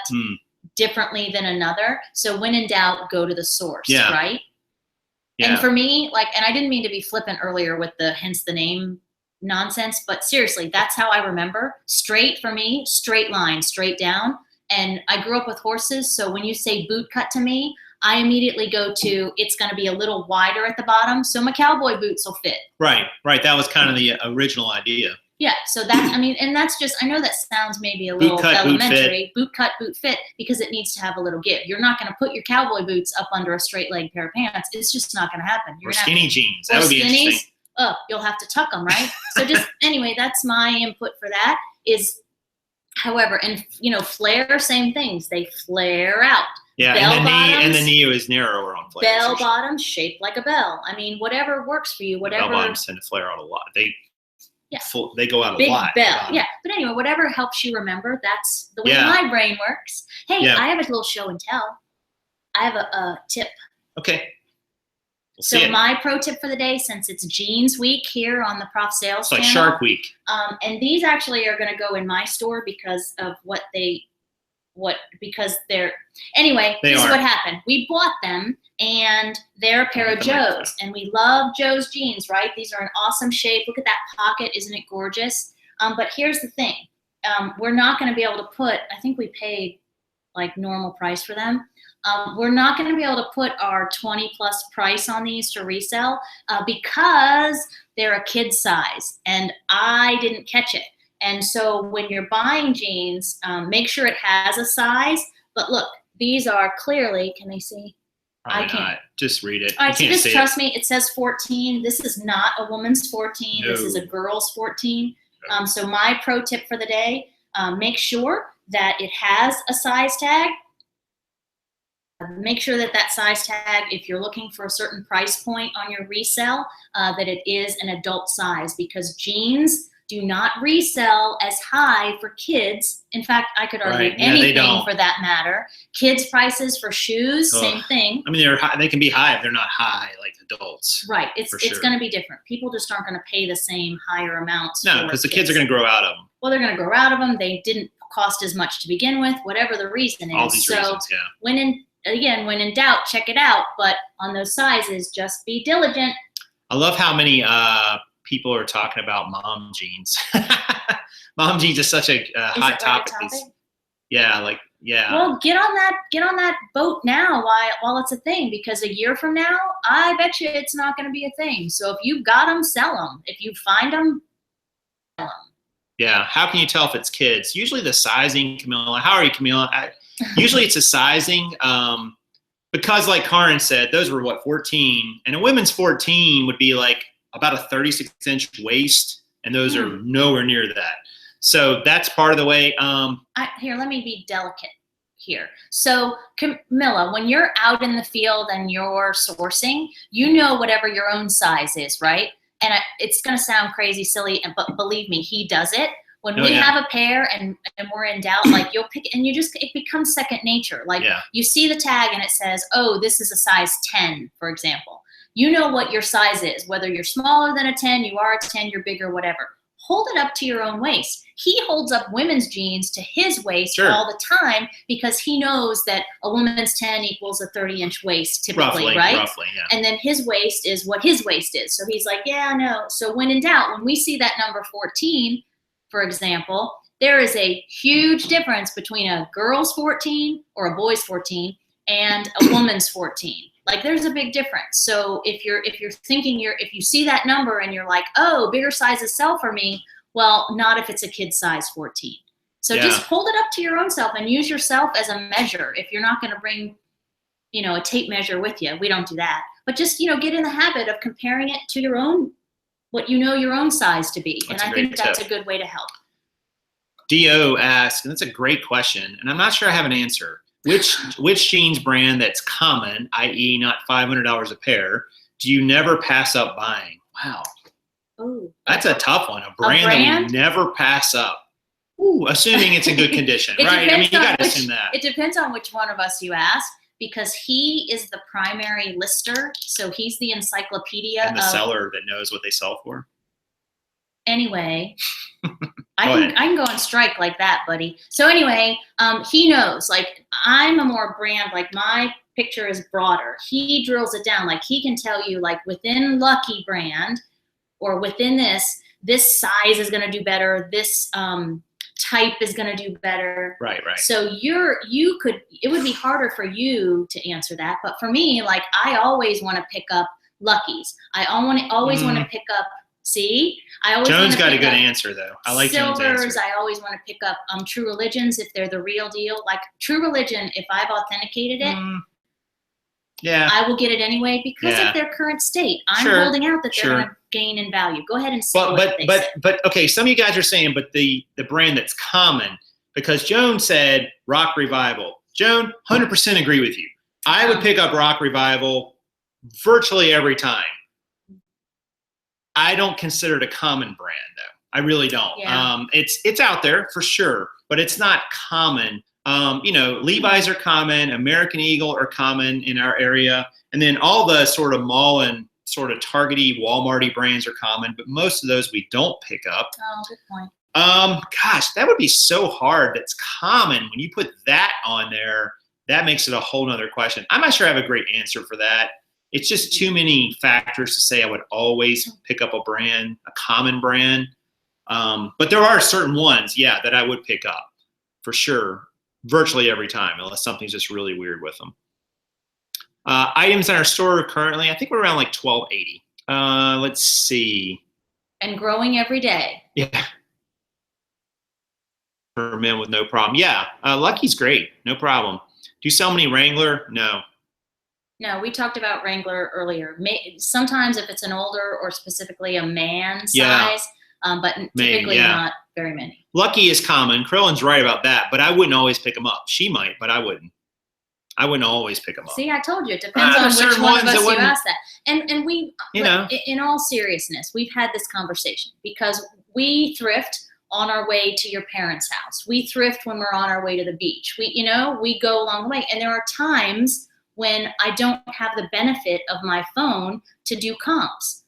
differently than another. So when in doubt, go to the source, right? Yeah. And for me, and I didn't mean to be flippant earlier with the hence the name nonsense, but seriously, that's how I remember. Straight for me, straight line, straight down. And I grew up with horses, so when you say boot cut to me, I immediately go to it's going to be a little wider at the bottom, so my cowboy boots will fit. Right. That was kind of the original idea. Yeah, so that's, and that's just, I know that sounds maybe a little elementary. Boot cut, boot fit, because it needs to have a little give. You're not going to put your cowboy boots up under a straight leg pair of pants. It's just not going to happen. Or skinny jeans. That would be interesting. Oh, you'll have to tuck them, right? So just, anyway, that's my input for that is, however, and flare, same things. They flare out. Yeah, and the knee is narrower on flare. Bell bottoms shaped like a bell. Whatever works for you, whatever. Bell bottoms tend to flare out a lot. They go out a lot. Big bell, yeah. But anyway, whatever helps you remember, that's the way my brain works. Hey, I have a little show and tell. I have a tip. Okay. So my pro tip for the day, since it's jeans week here on the Prof Sales Channel. It's like Shark Week. And these actually are going to go in my store because of anyway, this is what happened. We bought them and they're a pair of Joe's, and we love Joe's jeans, right? These are an awesome shape. Look at that pocket. Isn't it gorgeous? But here's the thing. We're not going to be able to put, I think we paid like normal price for them. We're not going to be able to put our 20+ price on these to resell because they're a kid size and I didn't catch it. And so when you're buying jeans, make sure it has a size. But look, these are clearly, can they see? Probably I can't. Not. Just read it. All right, so just trust me. It says 14. This is not a woman's 14. No. This is a girl's 14. No. So my pro tip for the day, make sure that it has a size tag. make sure that that size tag, if you're looking for a certain price point on your resell, that it is an adult size, because jeans do not resell as high for kids. In fact, I could argue anything for that matter. Kids' prices for shoes, same thing. I mean, they can be high if they're not high like adults. Right. It's going to be different. People just aren't going to pay the same higher amounts. No, because the kids are going to grow out of them. Well, they're going to grow out of them. They didn't cost as much to begin with, whatever the reason is. All these reasons, yeah. when in doubt, check it out. But on those sizes, just be diligent. I love how many people are talking about mom jeans. Mom jeans is such a hot topic. Yeah. Well, get on that boat now while it's a thing, because a year from now, I bet you it's not going to be a thing. So if you've got them, sell them. If you find them, sell them. Yeah. How can you tell if it's kids? Usually the sizing, Camilla. How are you, Camilla? Usually it's a sizing. Because like Kaaren said, those were 14, and a women's 14 would be like about a 36-inch waist, and those are nowhere near that. So that's part of the way. Here, let me be delicate here. So Camilla, when you're out in the field and you're sourcing, you know whatever your own size is, right? And it's going to sound crazy, silly, but believe me, he does it. When we have a pair and we're in doubt, like you'll pick, and it becomes second nature. Like you see the tag and it says, oh, this is a size 10, for example. You know what your size is, whether you're smaller than a 10, you are a 10, you're bigger, whatever. Hold it up to your own waist. He holds up women's jeans to his waist all the time, because he knows that a woman's 10 equals a 30-inch waist typically, right? Roughly, yeah. And then his waist is what his waist is. So he's like, yeah, no. So when in doubt, when we see that number 14, for example, there is a huge difference between a girl's 14 or a boy's 14 and a woman's 14. Like there's a big difference. So if you're thinking if you see that number and you're like, oh, bigger sizes sell for me, well, not if it's a kid size 14. So just hold it up to your own self and use yourself as a measure. If you're not going to bring, a tape measure with you, we don't do that. But just, get in the habit of comparing it to your own, what your own size to be. And I think that's a good way to help. Do asks, and that's a great question, and I'm not sure I have an answer. Which jeans brand that's common, i.e. not $500 a pair, do you never pass up buying? Wow. Ooh. That's a tough one. A brand that we never pass up. Ooh, assuming it's in good condition, right? I mean, you got to assume that. It depends on which one of us you ask, because he is the primary lister, so he's the encyclopedia. And the seller that knows what they sell for. Anyway, I can go on strike like that, buddy. So anyway, he knows, like, I'm a more brand, like my picture is broader. He drills it down. Like he can tell you, like, within Lucky brand or within this size is going to do better. This type is going to do better. Right. So it would be harder for you to answer that. But for me, like, I always want to pick up Luckies. I always want to pick up, Jones got a good answer though. I like Jones' Silvers. answer. I always want to pick up True Religions if they're the real deal. Like True Religion, if I've authenticated it, I will get it anyway because of their current state. I'm holding out that they're going to gain in value. Go ahead and see but okay, some of you guys are saying, but the brand that's common, because Joan said Rock Revival. Joan, 100% agree with you. I would pick up Rock Revival virtually every time. I don't consider it a common brand though. I really don't. Yeah. It's out there for sure, but it's not common. Levi's are common, American Eagle are common in our area, and then all the sort of mall and sort of Target-y, Walmart-y brands are common, but most of those we don't pick up. Oh, good point. Gosh, that would be so hard. That's common. When you put that on there, that makes it a whole nother question. I'm not sure I have a great answer for that. It's just too many factors to say I would always pick up a brand, a common brand. But there are certain ones, that I would pick up for sure, virtually every time, unless something's just really weird with them. Items in our store currently, I think we're around like $12.80. Let's see. And growing every day. Yeah. For men with no problem. Yeah, Lucky's great, no problem. Do you sell many Wrangler? No. No, we talked about Wrangler earlier. Sometimes if it's an older or specifically a man size, but typically not very many. Lucky is common. Krillin's right about that, but I wouldn't always pick them up. She might, but I wouldn't. I wouldn't always pick them up. See, I told you, it depends on which one of us you ask that. And we, you know, in all seriousness, we've had this conversation because we thrift on our way to your parents' house. We thrift when we're on our way to the beach. We go along the way. And there are times when I don't have the benefit of my phone to do comps.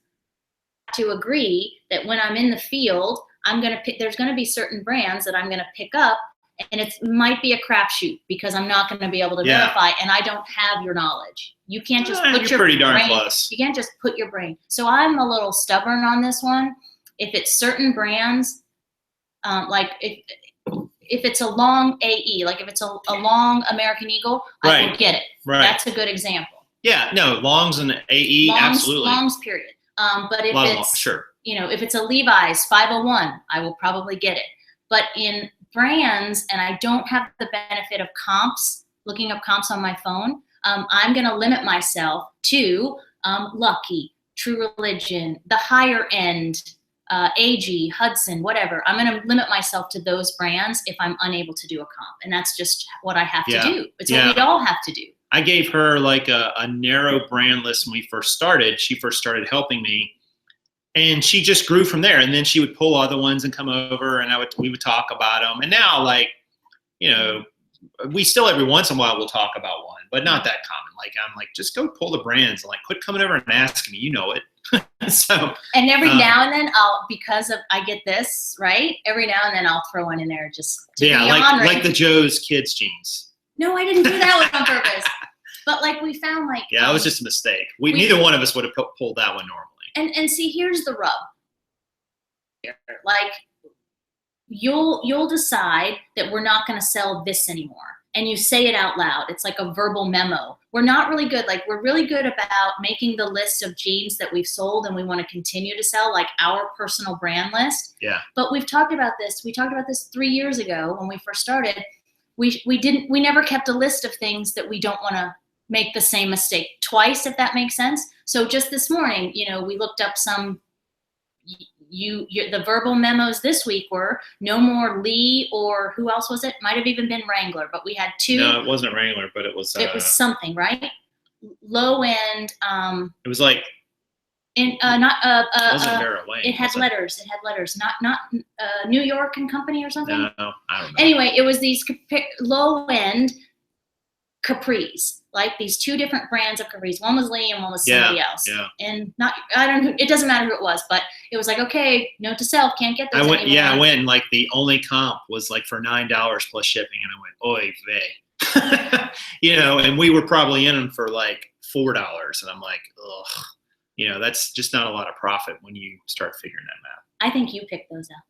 To agree that when I'm in the field, there's going to be certain brands that I'm going to pick up, and it might be a crapshoot because I'm not going to be able to verify, and I don't have your knowledge. You can't just put your pretty darn brain. Close. You can't just put your brain. So I'm a little stubborn on this one. If it's certain brands, like if it's a long AE, like if it's a long American Eagle, I will get it. Right. That's a good example. Yeah, no, longs and AE, absolutely. Longs, period. But if it's, if it's a Levi's 501, I will probably get it. But in brands, and I don't have the benefit of comps, looking up comps on my phone, I'm going to limit myself to Lucky, True Religion, the higher end, AG, Hudson, whatever. I'm going to limit myself to those brands if I'm unable to do a comp. And that's just what I have to do. It's what we all have to do. I gave her like a narrow brand list when we first started. She first started helping me, and she just grew from there. And then she would pull other ones and come over, and we would talk about them. And now, like, we still every once in a while we'll talk about one, but not that common. Like, I'm like, just go pull the brands and like quit coming over and asking me. You know it. So. And every now and then I get this right. Every now and then I'll throw one in there just to be honoring. Like the Joe's kids jeans. No, I didn't do that one on purpose. But like we found like it was just a mistake. Neither one of us would have pulled that one normally. And see, here's the rub. Like you'll decide that we're not going to sell this anymore, and you say it out loud. It's like a verbal memo. We're not really good. Like we're really good about making the list of jeans that we've sold and we want to continue to sell, like our personal brand list. Yeah. But we've talked about this. We talked about this 3 years ago when we first started. We never kept a list of things that we don't want to make the same mistake twice, if that makes sense. So just this morning, we looked up some, the verbal memos this week were no more Lee, or who else was it? Might have even been Wrangler, but we had two. No, it wasn't Wrangler, but it was something, right? Low end. It was like. It wasn't Vera Wang. It had letters. It had letters. Not New York and Company or something. No, I don't know. Anyway, it was these low end capris, like these two different brands of capris. One was Lee and one was somebody else. Yeah. And it doesn't matter who it was, but it was like, okay, note to self, can't get those anymore. I went and like the only comp was like for $9 plus shipping, and I went, oy vey. And we were probably in them for like $4, and I'm like, ugh. That's just not a lot of profit when you start figuring that out. I think you picked those out.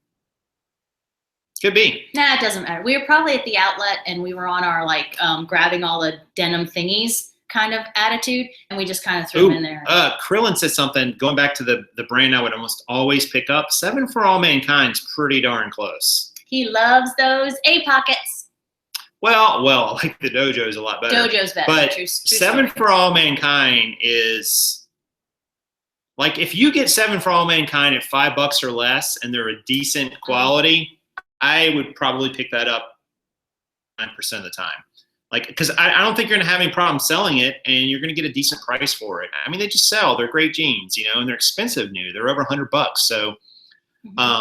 Could be. Nah, it doesn't matter. We were probably at the outlet and we were on our like grabbing all the denim thingies kind of attitude, and we just kind of threw them in there. Krillin said something, going back to the brand I would almost always pick up. 7 for All Mankind's pretty darn close. He loves those A pockets. Well, I like the Dojo's a lot better. Dojo's better. But true 7 for All Mankind is... Like, if you get 7 for All Mankind at $5 or less and they're a decent quality, I would probably pick that up 9% of the time. Like, because I don't think you're going to have any problem selling it, and you're going to get a decent price for it. I mean, they just sell. They're great jeans, and they're expensive new. They're over $100. So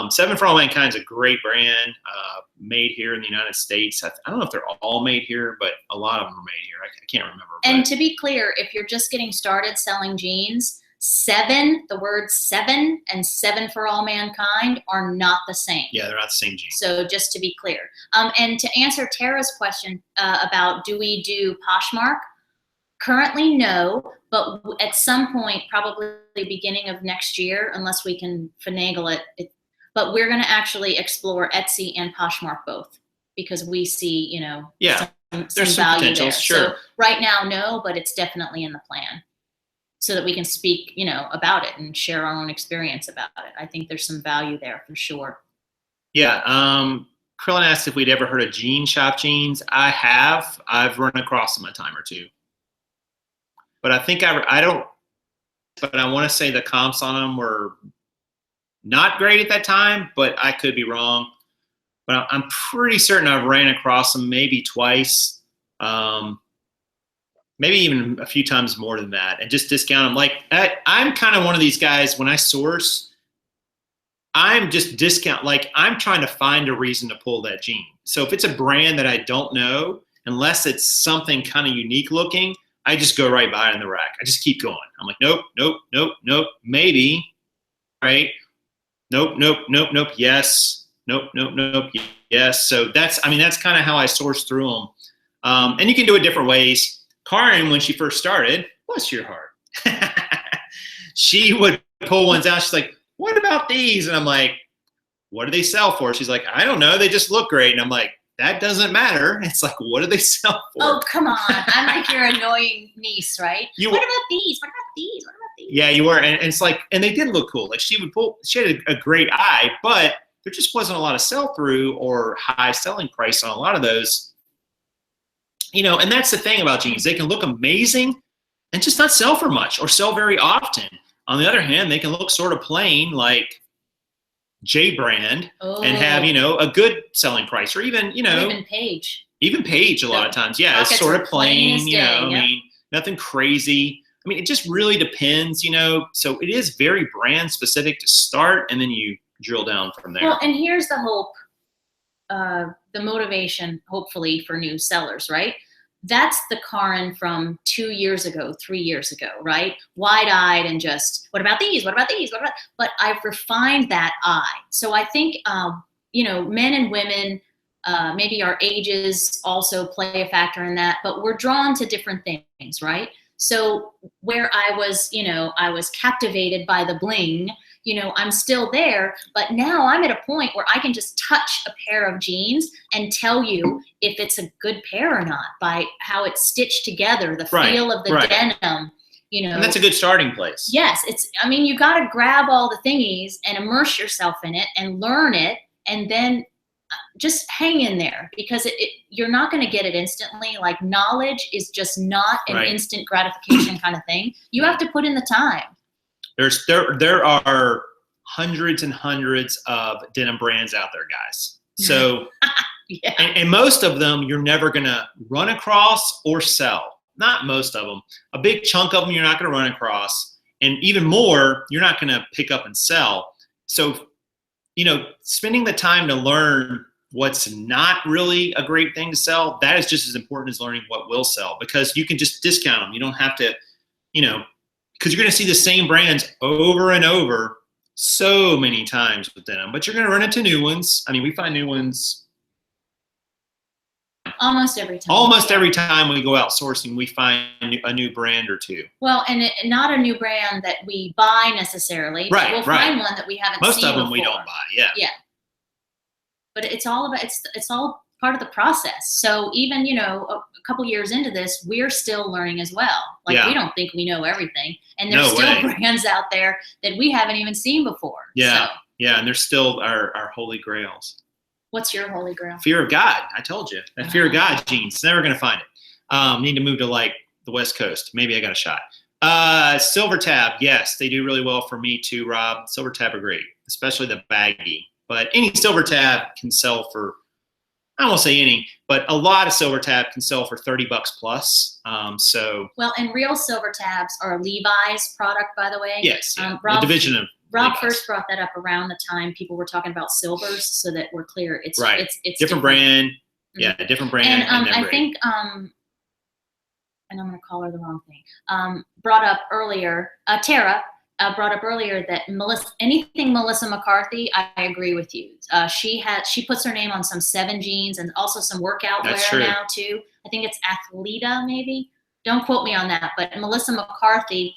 7 for All Mankind is a great brand, made here in the United States. I don't know if they're all made here, but a lot of them are made here. I can't remember. And to be clear, if you're just getting started selling jeans, 7, the word 7 and 7 for All Mankind are not the same. Yeah, they're not the same jeans. So just to be clear. And to answer Tara's question about do we do Poshmark, currently no, but at some point, probably beginning of next year, unless we can finagle it, but we're going to actually explore Etsy and Poshmark both, because we see, there's some value potential, there. sure. So right now, no, but it's definitely in the plan, so that we can speak, about it and share our own experience about it. I think there's some value there for sure. Yeah. Krillin asked if we'd ever heard of Jean Shop jeans. I have. I've run across them a time or two. But I think I don't, but I want to say the comps on them were not great at that time, but I could be wrong. But I'm pretty certain I've ran across them maybe twice. maybe even a few times more than that, and just discount them. Like I'm kind of one of these guys when I source, I'm just discount. Like I'm trying to find a reason to pull that jean. So if it's a brand that I don't know, unless it's something kind of unique looking, I just go right by it in the rack. I just keep going. I'm like, nope, nope, nope, nope, maybe, right? Nope, nope, nope, nope, yes, nope, nope, nope, yes. So that's kind of how I source through them. And you can do it different ways. Kaaren, when she first started, bless your heart, she would pull ones out. She's like, what about these? And I'm like, what do they sell for? She's like, I don't know. They just look great. And I'm like, that doesn't matter. It's like, what do they sell for? Oh, come on. I'm like your annoying niece, right? What about these? What about these? What about these? Yeah, you were. And it's like, and they did look cool. Like she had a great eye, but there just wasn't a lot of sell through or high selling price on a lot of those. You know, and that's the thing about jeans. They can look amazing and just not sell for much or sell very often. On the other hand, they can look sort of plain like J brand and have, you know, a good selling price, or even, you know, even Page a lot of times. Yeah, it's sort of plain, you know, I mean, nothing crazy. I mean, it just really depends, you know. So it is very brand specific to start, and then you drill down from there. Well, and here's the hope. The motivation, hopefully, for new sellers, right? That's the Kaaren from 2 years ago, 3 years ago, right? Wide-eyed and just, what about these? What about these? What about? But I've refined that eye. So I think, you know, men and women, maybe our ages also play a factor in that, but we're drawn to different things, right? So where I was, you know, I was captivated by the bling, you know, I'm still there, but now I'm at a point where I can just touch a pair of jeans and tell you if it's a good pair or not by how it's stitched together, the feel of the denim, you know. And that's a good starting place. Yes, I mean, you got to grab all the thingies and immerse yourself in it and learn it, and then just hang in there, because you're not going to get it instantly. Like, knowledge is just not an instant gratification kind of thing. You have to put in the time. There are hundreds and hundreds of denim brands out there, guys. So, and most of them you're never going to run across or sell. Not most of them. A big chunk of them you're not going to run across, and even more you're not going to pick up and sell. So, you know, spending the time to learn what's not really a great thing to sell, that is just as important as learning what will sell, because you can just discount them. You don't have to, you know, because you're going to see the same brands over and over so many times with denim, but you're going to run into new ones. I mean, we find new ones almost every time. Almost every time we go out sourcing, we find a new brand or two. Well, and not a new brand that we buy necessarily. But we'll find one that we haven't seen Most of them before. we don't buy. Yeah. Yeah. But it's all about it's all part of the process. So even, you know, a couple years into this, we're still learning as well. Like, we don't think we know everything, and there's still brands out there that we haven't even seen before. Yeah. So. Yeah, and they're still our holy grails. What's your holy grail? Fear of God. I told you. That fear of God jeans. Never going to find it. Need to move to like the West Coast. Maybe I got a shot. Silver tab. Yes, they do really well for me too, Rob. Silver tab are great, especially the baggy. But any silver tab can sell for, I won't say any, but a lot of silver tab can sell for $30 plus. Well, and real silver tabs are Levi's product, by the way. Yes. Yeah. The division of Rob first brought that up around the time people were talking about silvers, so that we're clear. It's it's different brand. Mm-hmm. Yeah, different brand. And I think and I'm going to call her the wrong thing. Brought up earlier, Tara brought up earlier that anything Melissa McCarthy, I agree with you. She puts her name on some 7 jeans and also some workout wear now too. I think it's Athleta maybe. Don't quote me on that, but Melissa McCarthy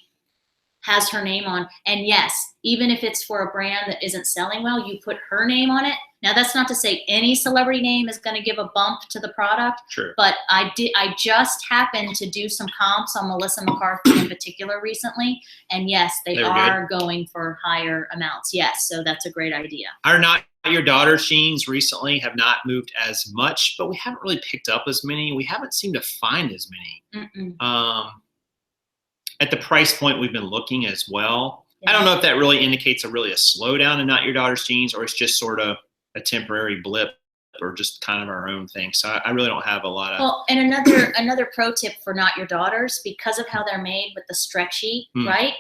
has her name on. And yes, even if it's for a brand that isn't selling well, you put her name on it. Now, that's not to say any celebrity name is going to give a bump to the product. Sure. But I just happened to do some comps on Melissa McCarthy in particular recently. And yes, they are going for higher amounts. Yes, so that's a great idea. Are not your daughter's jeans recently have not moved as much, but we haven't really picked up as many. We haven't seemed to find as many. Mm-mm. At the price point we've been looking as well. Yeah. I don't know if that really indicates a slowdown in Not Your Daughter's jeans, or it's just sort of a temporary blip or just kind of our own thing. So I really don't have a lot of. Well, and another pro tip for not your daughters, because of how they're made with the stretchy, right?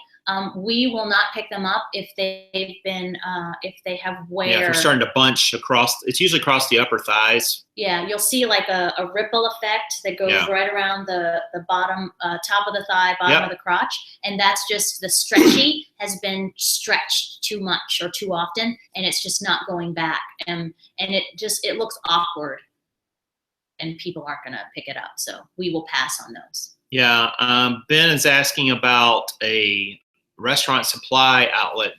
We will not pick them up if they've been if they have wear. Yeah, if they're starting to bunch across, it's usually across the upper thighs. Yeah, you'll see like a ripple effect that goes right around the bottom, top of the thigh, bottom of the crotch, and that's just the stretchy has been stretched too much or too often, and it's just not going back, and it looks awkward, and people aren't gonna pick it up. So we will pass on those. Yeah, Ben is asking about a restaurant supply outlet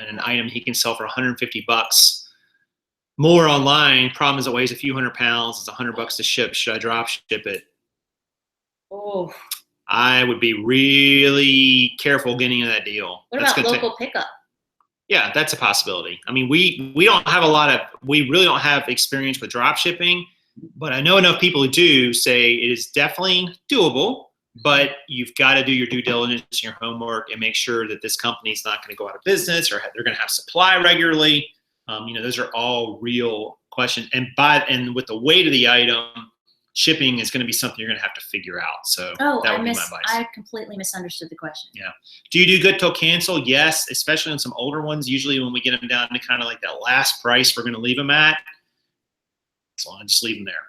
and an item he can sell for 150 bucks more online. Problem is it weighs a few hundred pounds. It's 100 bucks to ship. Should I drop ship it? Oh, I would be really careful getting into that deal. What about local pickup? Yeah, that's a possibility. I mean, we really don't have experience with drop shipping, but I know enough people who do say it is definitely doable. But you've got to do your due diligence, your homework, and make sure that this company is not going to go out of business or they're going to have supply regularly. Those are all real questions. And with the weight of the item, shipping is going to be something you're going to have to figure out. So that would be my advice. I completely misunderstood the question. Yeah. Do you do good till cancel? Yes, especially on some older ones. Usually when we get them down to kind of like that last price we're going to leave them at, so I just leave them there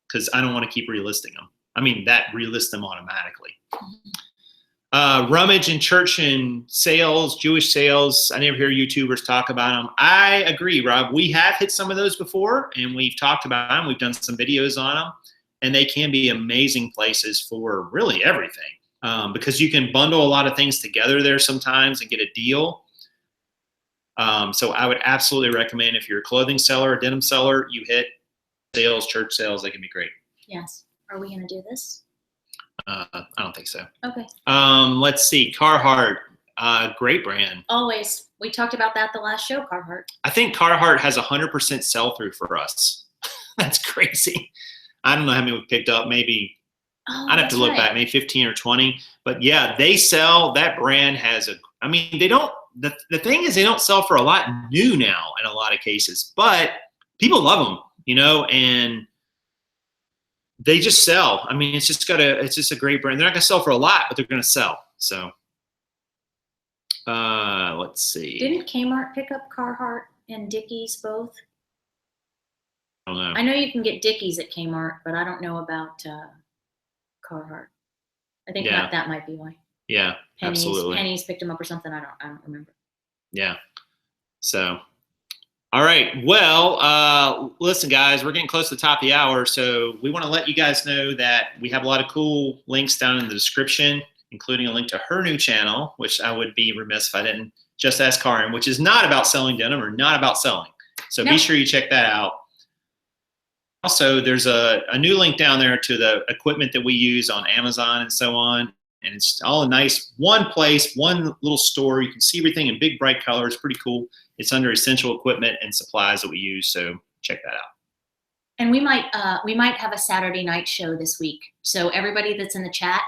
because I don't want to keep relisting them. I mean, that relist them automatically. Rummage in church and sales, Jewish sales. I never hear YouTubers talk about them. I agree, Rob. We have hit some of those before, and we've talked about them. We've done some videos on them, and they can be amazing places for really everything because you can bundle a lot of things together there sometimes and get a deal. So I would absolutely recommend if you're a clothing seller, a denim seller, you hit sales, church sales. They can be great. Yes. Are we going to do this? I don't think so. Okay. Let's see. Carhartt, great brand. Always. We talked about that the last show, Carhartt. I think Carhartt has 100% sell-through for us. That's crazy. I don't know how many we picked up. Maybe I'd have to look back. Maybe 15 or 20. But yeah, they sell. That brand has they don't. The thing is, they don't sell for a lot new now in a lot of cases. But people love them, and they just sell. I mean, it's just a great brand. They're not gonna sell for a lot, but they're gonna sell. So, let's see. Didn't Kmart pick up Carhartt and Dickies both? I don't know. I know you can get Dickies at Kmart, but I don't know about Carhartt. I think that might be why. Yeah, absolutely. Pennies picked them up or something. I don't remember. Yeah. So. All right. Well, listen, guys, we're getting close to the top of the hour, so we want to let you guys know that we have a lot of cool links down in the description, including a link to her new channel, which I would be remiss if I didn't just ask Kaaren, which is not about selling denim or not about selling. So be sure you check that out. Also, there's a new link down there to the equipment that we use on Amazon and so on. And it's all a nice one place, one little store. You can see everything in big, bright colors. Pretty cool. It's under essential equipment and supplies that we use. So check that out. And we might have a Saturday night show this week. So everybody that's in the chat,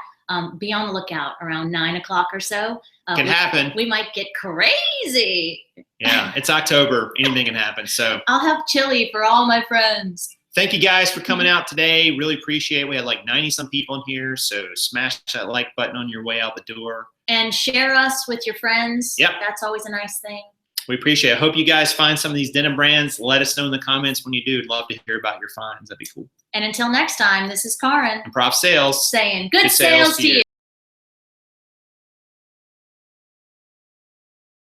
be on the lookout around 9 o'clock or so. Can happen. We might get crazy. Yeah, it's October. Anything can happen. So I'll have chili for all my friends. Thank you guys for coming out today. Really appreciate it. We had like 90-some people in here, so smash that like button on your way out the door. And share us with your friends. Yep. That's always a nice thing. We appreciate it. I hope you guys find some of these denim brands. Let us know in the comments when you do. I'd love to hear about your finds. That'd be cool. And until next time, this is Kaaren. And Prof Sales. Saying good sales to you.